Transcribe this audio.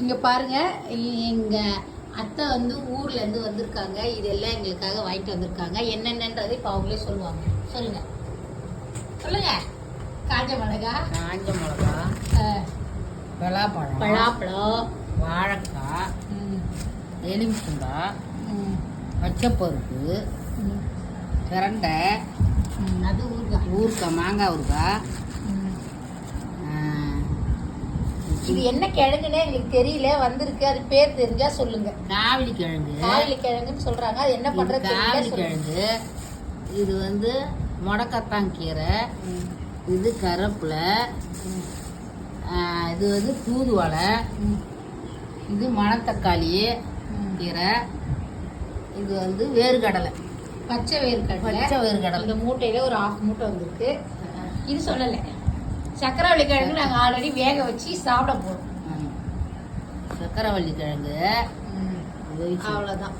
இங்க பாருங்க, எங்க அத்தை வந்து ஊர்ல இருந்து வந்திருக்காங்க. இதெல்லாம் எங்களுக்காக வாங்கிட்டு வந்திருக்காங்க. என்னென்னன்றதை இப்ப அவங்களே சொல்லுவாங்க. சொல்லுங்க சொல்லுங்க. காஞ்ச மிளகா, பலாப்பழம், வாழைக்காய், எலுமிச்சங்காய், பச்சைப்பருப்பு, பிரண்டை, அது ஊறுகாய், மாங்காய் ஊறுகாய். இது என்ன கிழங்குன்னே எங்களுக்கு தெரியல. வந்திருக்கு, அது பேர் தெரிஞ்சா சொல்லுங்க. காவலி கிழங்கு. காவலி கிழங்குன்னு சொல்றாங்க. அது என்ன பண்றது? காவலி கிழங்கு. இது வந்து முடக்கத்தாங்கீரை, இது கருவேப்பிலை, இது வந்து தூதுவளை, இது மணத்தக்காளி கீரை, இது வந்து வேர்க்கடலை, பச்சை வேர்க்கடலை. இந்த மூட்டையில ஒரு 1/2 மூட்டை வந்திருக்கு. இது சொல்லலை. சக்கரவள்ளி கிழங்கு நாங்கள் ஆல்ரெடி வேக வச்சு சாப்பிட போறோம். சக்கரவள்ளி கிழங்கு அவ்வளோதான்.